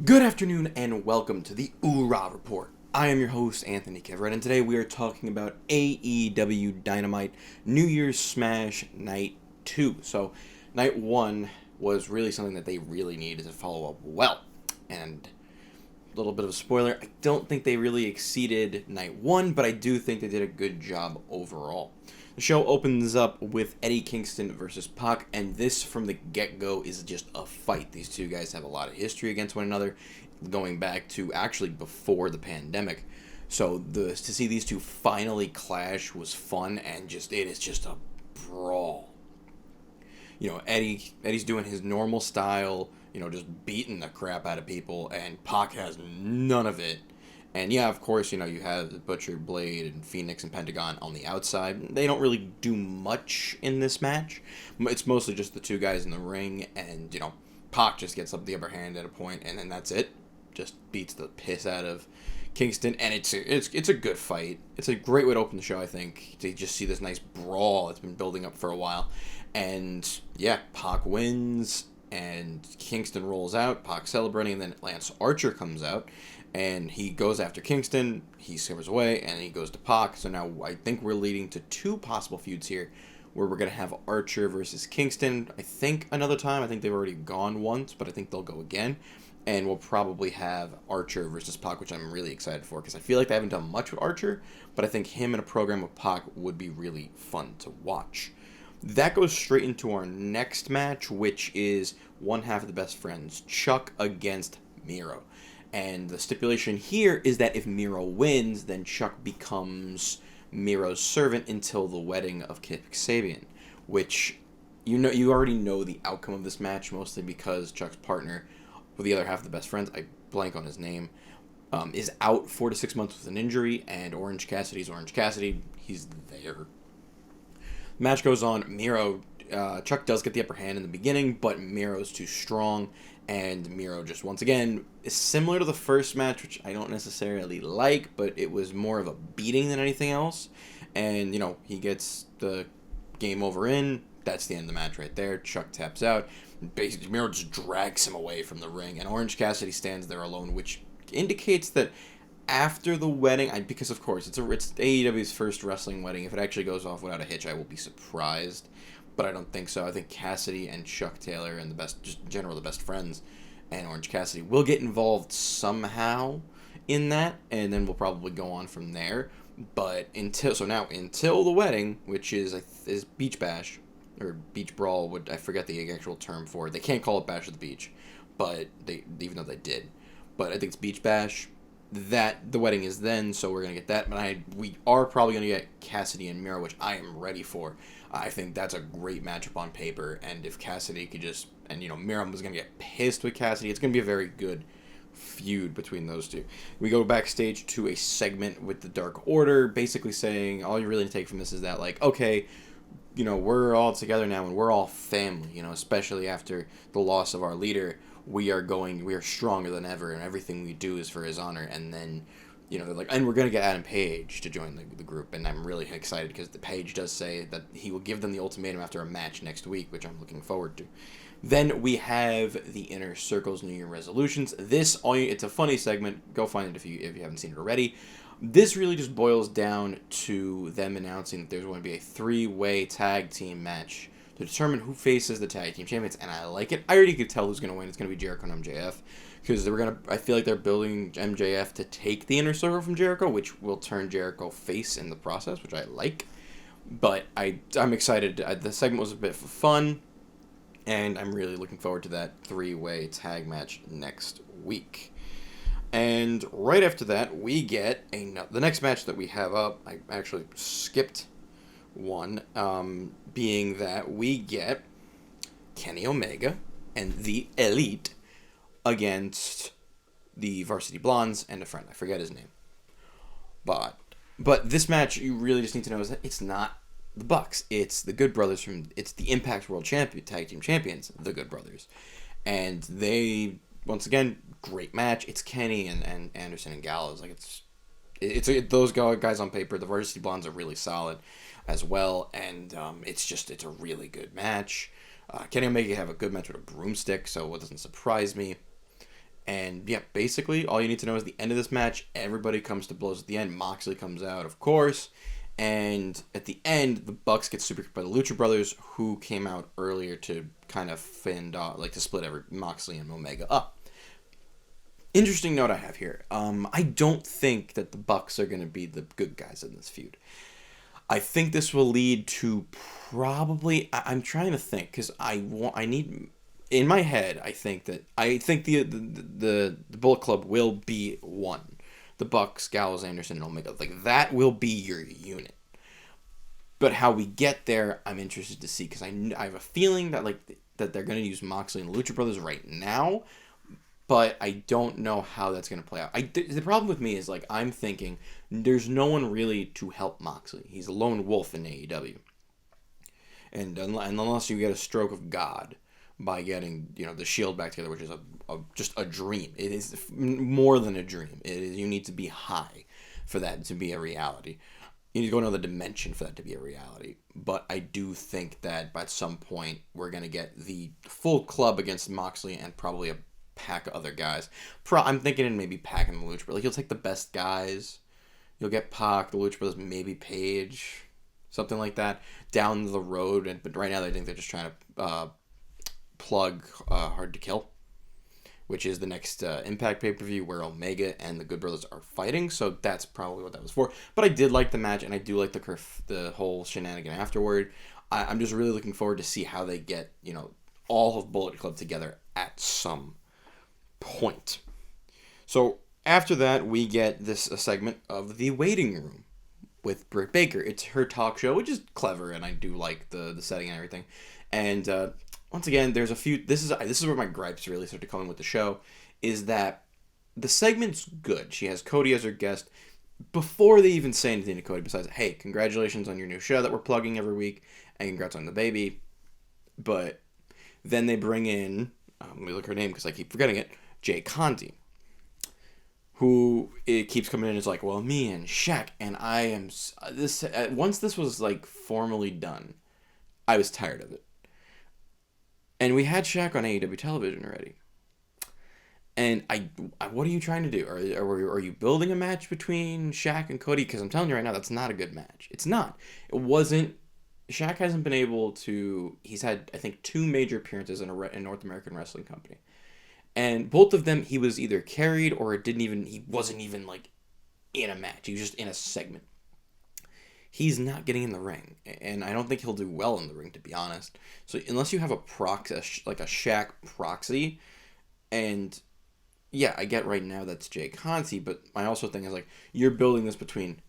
Good afternoon and welcome to the OOH-RAH Report. I am your host, Anthony Kevrat, and today we are talking about AEW Dynaimite New Year's Smash Night 2. So, Night 1 was really something that they really needed to follow up well. And a little bit of a spoiler, I don't think they really exceeded Night 1, but I do think they did a good job overall. The show opens up with Eddie Kingston versus Pac, and this from the get-go is just a fight. These two guys have a lot of history against one another, going back to actually before the pandemic. So to see these two finally clash was fun, and it is just a brawl. You know, Eddie's doing his normal style, just beating the crap out of people, and Pac has none of it. And yeah, of course, you have Butcher, Blade, and Phoenix and Pentagon on the outside. They don't really do much in this match. It's mostly just the two guys in the ring, and, Pac just gets up the upper hand at a point, and then that's it. Just beats the piss out of Kingston, and it's a good fight. It's a great way to open the show, I think, to just see this nice brawl that's been building up for a while. And, yeah, Pac wins, and Kingston rolls out, Pac celebrating, and then Lance Archer comes out. And he goes after Kingston, he scores away, and he goes to Pac. So now I think we're leading to two possible feuds here, where we're going to have Archer versus Kingston, I think, another time. I think they've already gone once, but I think they'll go again. And we'll probably have Archer versus Pac, which I'm really excited for, because I feel like they haven't done much with Archer, but I think him in a program with Pac would be really fun to watch. That goes straight into our next match, which is one half of the best friends, Chuck against Miro. And the stipulation here is that if Miro wins, then Chuck becomes Miro's servant until the wedding of Kip Sabian, which you already know the outcome of this match, mostly because Chuck's partner, with the other half of the best friends, I blank on his name, is out 4 to 6 months with an injury, and Orange Cassidy's Orange Cassidy. He's there. The match goes on. Chuck does get the upper hand in the beginning, but Miro's too strong, and Miro just, once again, is similar to the first match, which I don't necessarily like, but it was more of a beating than anything else. And, he gets the game over in. That's the end of the match right there. Chuck taps out. Basically, Miro just drags him away from the ring, and Orange Cassidy stands there alone, which indicates that after the wedding, because of course, it's AEW's first wrestling wedding. If it actually goes off without a hitch, I will be surprised. But I don't think so. I think Cassidy and Chuck Taylor and the best friends, and Orange Cassidy will get involved somehow in that, and then we'll probably go on from there. But until the wedding, which is Beach Bash or Beach Brawl, I forget the actual term for it. They can't call it Bash at the Beach, but even though they did, but I think it's Beach Bash. That the wedding is then, so we're gonna get that. But we are probably gonna get Cassidy and Miro, which I am ready for. I think that's a great matchup on paper, and if Cassidy could Miro was gonna get pissed with Cassidy, it's gonna be a very good feud between those two. We go backstage to a segment with the Dark Order, basically saying all you really need to take from this is that, okay, we're all together now and we're all family. Especially after the loss of our leader. We are stronger than ever, and everything we do is for his honor. And then, they're like, and we're going to get Adam Page to join the group. And I'm really excited because the Page does say that he will give them the ultimatum after a match next week, which I'm looking forward to. Then we have the Inner Circle's New Year resolutions. It's a funny segment. Go find it if you haven't seen it already. This really just boils down to them announcing that there's going to be a 3-way tag team match to determine who faces the tag team champions, and I like it. I already could tell who's going to win. It's going to be Jericho and MJF, because I feel like they're building MJF to take the Inner Circle from Jericho, which will turn Jericho face in the process, which I like. But I'm excited. The segment was a bit fun, and I'm really looking forward to that 3-way tag match next week. And right after that, we get the next match that we have up. I actually skipped one, being that we get Kenny Omega and the Elite against the Varsity Blondes and a friend. I forget his name. But this match, you really just need to know is that it's not the Bucks. It's the Good Brothers it's the Impact World Tag Team Champions, the Good Brothers. And they, once again, great match. It's Kenny and Anderson and Gallows. It's those guys on paper. The Varsity Blondes are really solid as well, and it's a really good match. Kenny Omega have a good match with a broomstick, so it doesn't surprise me. And yeah, basically all you need to know is the end of this match, everybody comes to blows at the end. Moxley comes out, of course. And at the end, the Bucks get super kicked by the Lucha Brothers, who came out earlier to kind of fend off, like to split Moxley and Omega up. Interesting note I have here. I don't think that the Bucks are going to be the good guys in this feud. I think this will lead to probably. I'm trying to think because I need in my head. I think the Bullet Club will be one. The Bucks, Gallows, Anderson, and Omega. Like that will be your unit. But how we get there, I'm interested to see because I have a feeling that that they're going to use Moxley and the Lucha Brothers right now. But I don't know how that's going to play out. The problem with me is, like, I'm thinking there's no one really to help Moxley. He's a lone wolf in AEW. And unless you get a stroke of God by getting, the Shield back together, which is just a dream. It is more than a dream. You need to be high for that to be a reality. You need to go another dimension for that to be a reality. But I do think that at some point we're going to get the full club against Moxley and probably a pack of other guys. I'm thinking in maybe Pac and the Lucha Brothers. Like, you'll take the best guys. You'll get Pac, the Lucha Brothers, maybe Page, something like that, down the road. But right now, I think they're just trying to plug Hard to Kill, which is the next Impact pay-per-view where Omega and the Good Brothers are fighting. So that's probably what that was for. But I did like the match, and I do like the whole shenanigan afterward. I'm just really looking forward to see how they get, all of Bullet Club together at some point. So after that, we get a segment of the waiting room with Britt Baker. It's her talk show, which is clever, and I do like the setting and everything. And once again, there's a few. This is where my gripes really start to come in with the show, is that the segment's good. She has Cody as her guest. Before they even say anything to Cody, besides, "Hey, congratulations on your new show that we're plugging every week, and congrats on the baby," but then they bring in, let me look her name because I keep forgetting it, Jay Conti, who it keeps coming in and is like, well, me and Shaq, and I am this. Once this was like formally done, I was tired of it. And we had Shaq on AEW television already. And what are you trying to do? Are you building a match between Shaq and Cody? Because I'm telling you right now, that's not a good match. It's not. It wasn't. Shaq hasn't been able to. He's had, I think, 2 major appearances in a North American wrestling company. And both of them, he was either carried or he wasn't even like in a match. He was just in a segment. He's not getting in the ring. And I don't think he'll do well in the ring, to be honest. So unless you have a Shaq proxy, and yeah, I get right now that's Jay Conti, but I also think is like, you're building this between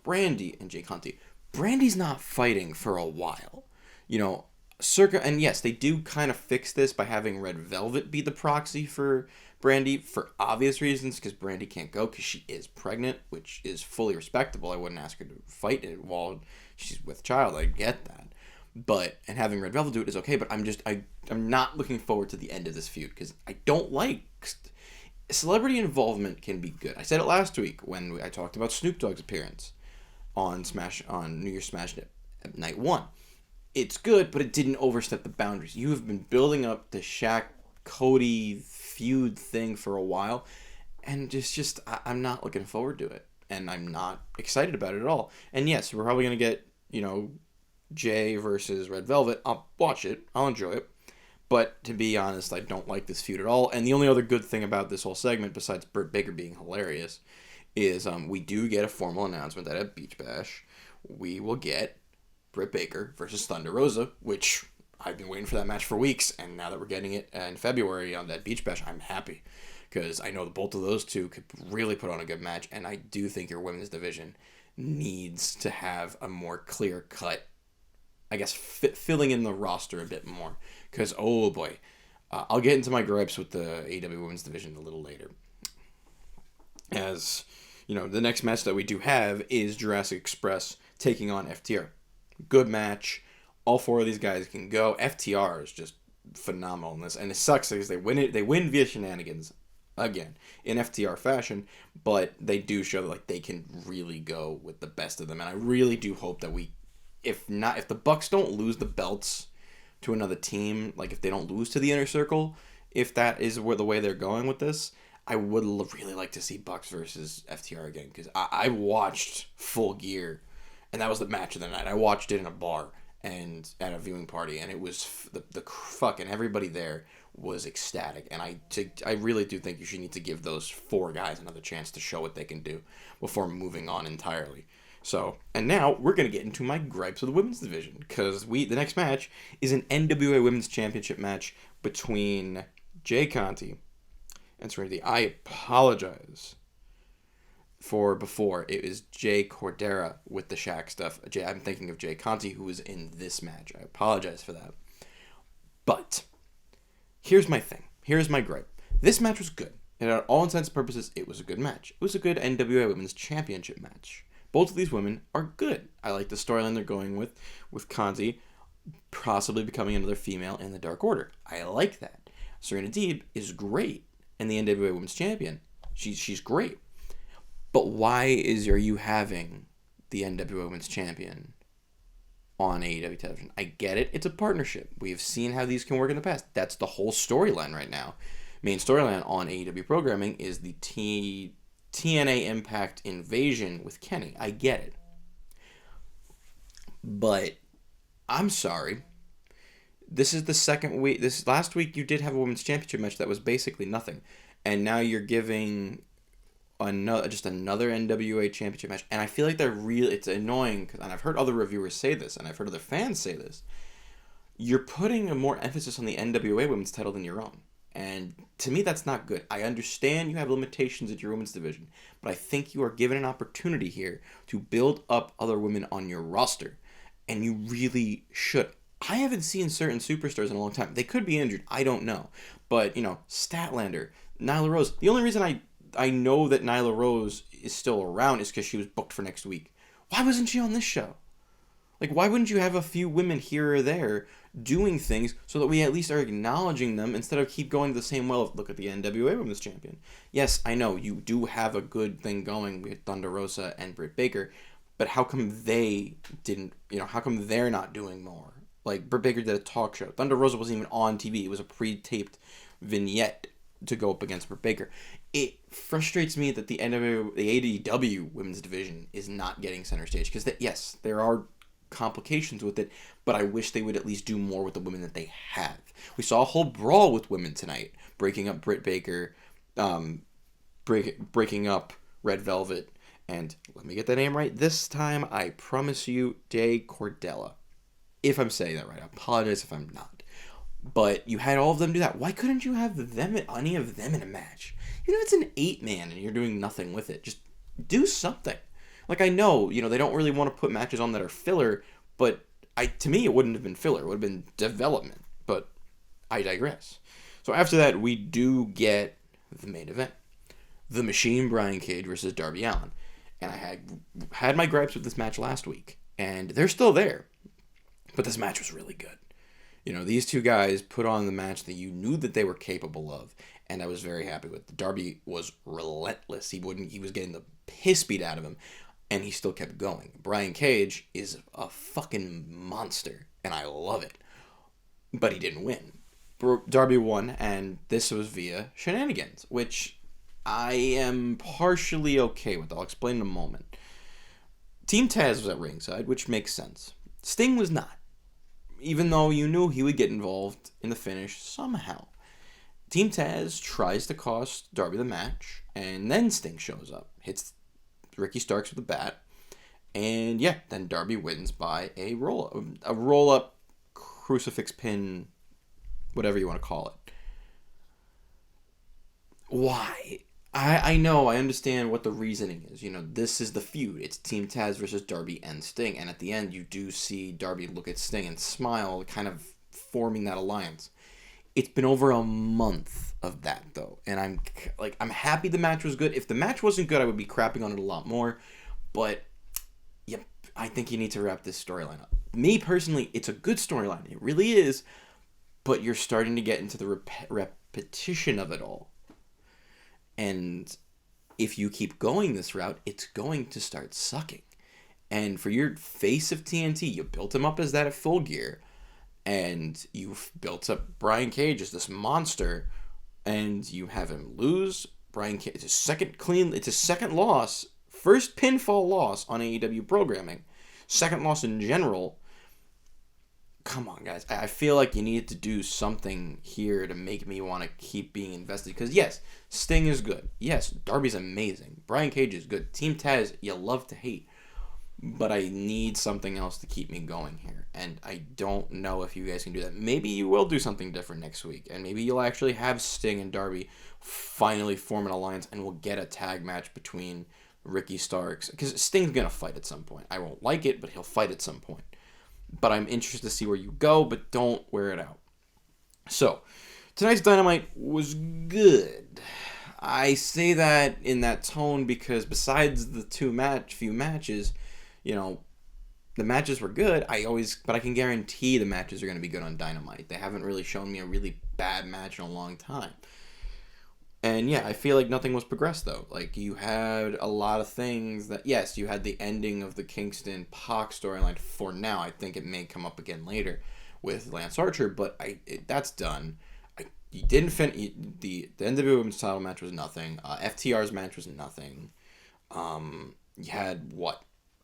Brandy and Jay Conti. Brandy's not fighting for a while. And yes, they do kind of fix this by having Red Velvet be the proxy for Brandy for obvious reasons, because Brandy can't go because she is pregnant, which is fully respectable. I wouldn't ask her to fight it while she's with child. I get that. And having Red Velvet do it is okay, but I'm not looking forward to the end of this feud because I don't like celebrity involvement can be good. I said it last week when I talked about Snoop Dogg's appearance on New Year's Smash at night 1. It's good, but it didn't overstep the boundaries. You have been building up the Shaq-Cody feud thing for a while, and I'm not looking forward to it, and I'm not excited about it at all. And yes, we're probably going to get, Jay versus Red Velvet. I'll watch it. I'll enjoy it. But to be honest, I don't like this feud at all. And the only other good thing about this whole segment, besides Britt Baker being hilarious, is we do get a formal announcement that at Beach Bash, we will get Britt Baker versus Thunder Rosa, which I've been waiting for that match for weeks, and now that we're getting it in February on that Beach Bash, I'm happy, because I know both of those two could really put on a good match, and I do think your women's division needs to have a more clear-cut, I guess, filling in the roster a bit more, because, oh boy, I'll get into my gripes with the AEW women's division a little later. As, the next match that we do have is Jurassic Express taking on FTR. Good match. All 4 of these guys can go. FTR is just phenomenal in this, and it sucks because they win via shenanigans again in FTR fashion, but they do show that they can really go with the best of them, and I really do hope that if the Bucks don't lose the belts to another team, if they don't lose to the Inner Circle, if that is the way they're going with this, I would really like to see Bucks versus FTR again, because I watched Full Gear, and that was the match of the night. I watched it in a bar and at a viewing party, and it was the fucking everybody there was ecstatic, and I really do think you should need to give those 4 guys another chance to show what they can do before moving on entirely. So, and now we're going to get into my gripes with the women's division, because the next match is an NWA Women's Championship match between Jay Conti and Serenity. I apologize for before. It was Jay Cordera with the Shaq stuff. I'm thinking of Jay Conti, who was in this match. I apologize for that. But here's my thing. Here's my gripe. This match was good. And at all intents and purposes, it was a good match. It was a good NWA Women's Championship match. Both of these women are good. I like the storyline they're going with Conti possibly becoming another female in the Dark Order. I like that. Serena Deeb is great, and the NWA Women's Champion. She's great. But why are you having the NWA Women's Champion on AEW television? I get it. It's a partnership. We have seen how these can work in the past. That's the whole storyline right now. Main storyline on AEW programming is the TNA Impact Invasion with Kenny. I get it. But I'm sorry. This is the second week. Last week you did have a women's championship match that was basically nothing. And now you're giving another NWA championship match. And I feel like it's annoying, and I've heard other reviewers say this, and I've heard other fans say this. You're putting a more emphasis on the NWA women's title than your own. And to me, that's not good. I understand you have limitations at your women's division, but I think you are given an opportunity here to build up other women on your roster. And you really should. I haven't seen certain superstars in a long time. They could be injured. I don't know. But, Statlander, Nyla Rose. The only reason I know that Nyla Rose is still around is because she was booked for next week. Why wasn't she on this show? Like, why wouldn't you have a few women here or there doing things so that we at least are acknowledging them instead of keep going the same well of, look at the NWA Women's Champion. Yes, I know, you do have a good thing going with Thunder Rosa and Britt Baker, but how come they didn't, how come they're not doing more? Like, Britt Baker did a talk show. Thunder Rosa wasn't even on TV. It was a pre-taped vignette to go up against Britt Baker. It frustrates me that the AEW Women's Division is not getting center stage, because, yes, there are complications with it, but I wish they would at least do more with the women that they have. We saw a whole brawl with women tonight, breaking up Britt Baker, breaking up Red Velvet, and let me get that name right this time, I promise you, Jay Cordella. If I'm saying that right, I apologize if I'm not. But you had all of them do that. Why couldn't you have any of them in a match? Even if it's an 8-man and you're doing nothing with it, just do something. Like, I know, they don't really want to put matches on that are filler, but to me, it wouldn't have been filler. It would have been development, but I digress. So after that, we do get the main event. The Machine, Brian Cage versus Darby Allin. And I had my gripes with this match last week, and they're still there. But this match was really good. These two guys put on the match that you knew that they were capable of, and I was very happy with. Darby was relentless. He was getting the piss beat out of him, and he still kept going. Brian Cage is a fucking monster, and I love it. But he didn't win. Darby won, and this was via shenanigans, which I am partially okay with. I'll explain in a moment. Team Taz was at ringside, which makes sense. Sting was not, even though you knew he would get involved in the finish somehow. Team Taz tries to cost Darby the match, and then Sting shows up, hits Ricky Starks with a bat, and then Darby wins by a roll-up crucifix pin, whatever you want to call it. Why? I know, I understand what the reasoning is. This is the feud. It's Team Taz versus Darby and Sting, and at the end you do see Darby look at Sting and smile, kind of forming that alliance. It's been over a month of that, though, and I'm happy the match was good. If the match wasn't good, I would be crapping on it a lot more, but I think you need to wrap this storyline up. Me, personally, it's a good storyline. It really is, but you're starting to get into the repetition of it all. And if you keep going this route, it's going to start sucking. And for your face of TNT, you built him up as that at Full Gear, and you've built up Brian Cage as this monster, and you have him lose Brian Cage, it's his second loss, first pinfall loss on AEW programming, second loss in general. Come on, guys. I feel like you need to do something here to make me want to keep being invested. Because, yes, Sting is good. Yes, Darby's amazing. Brian Cage is good. Team Taz, you love to hate. But I need something else to keep me going here. And I don't know if you guys can do that. Maybe you will do something different next week. And maybe you'll actually have Sting and Darby finally form an alliance. And we'll get a tag match between Ricky Starks. Because Sting's going to fight at some point. I won't like it, but he'll fight at some point. But I'm interested to see where you go, but don't wear it out. So, tonight's Dynamite was good. I say that in that tone because besides the few matches, the matches were good. But I can guarantee the matches are going to be good on Dynamite. They haven't really shown me a really bad match in a long time. And yeah, I feel like nothing was progressed though. Like you had a lot of things that, yes, you had the ending of the Kingston Pac storyline for now. I think it may come up again later with Lance Archer, but that's done. You didn't finish the NWA Women's title match was nothing. FTR's match was nothing. You had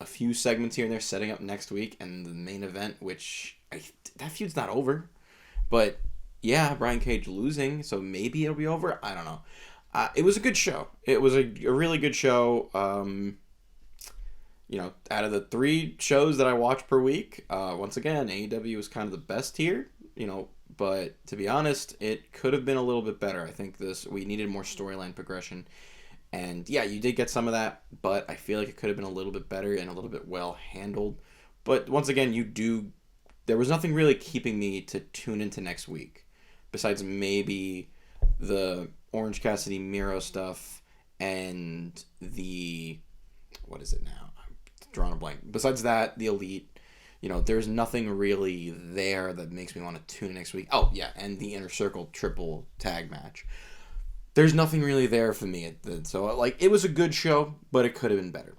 a few segments here and there setting up next week, and the main event, which that feud's not over, but. Yeah, Brian Cage losing, so maybe it'll be over. I don't know. It was a good show. It was a really good show. Out of the 3 shows that I watch per week, once again, AEW was kind of the best here. But to be honest, it could have been a little bit better. I think we needed more storyline progression. And yeah, you did get some of that, but I feel like it could have been a little bit better and a little bit well handled. But once again, there was nothing really keeping me to tune into next week. Besides maybe the Orange Cassidy Miro stuff and what is it now? I'm drawing a blank. Besides that, the Elite, there's nothing really there that makes me want to tune in next week. Oh, yeah, and the Inner Circle triple tag match. There's nothing really there for me. So, it was a good show, but it could have been better.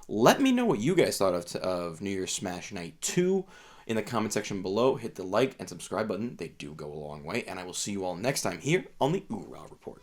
Let me know what you guys thought of New Year's Smash Night 2. In the comment section below, hit the like and subscribe button. They do go a long way. And I will see you all next time here on the OOH-RAH Report.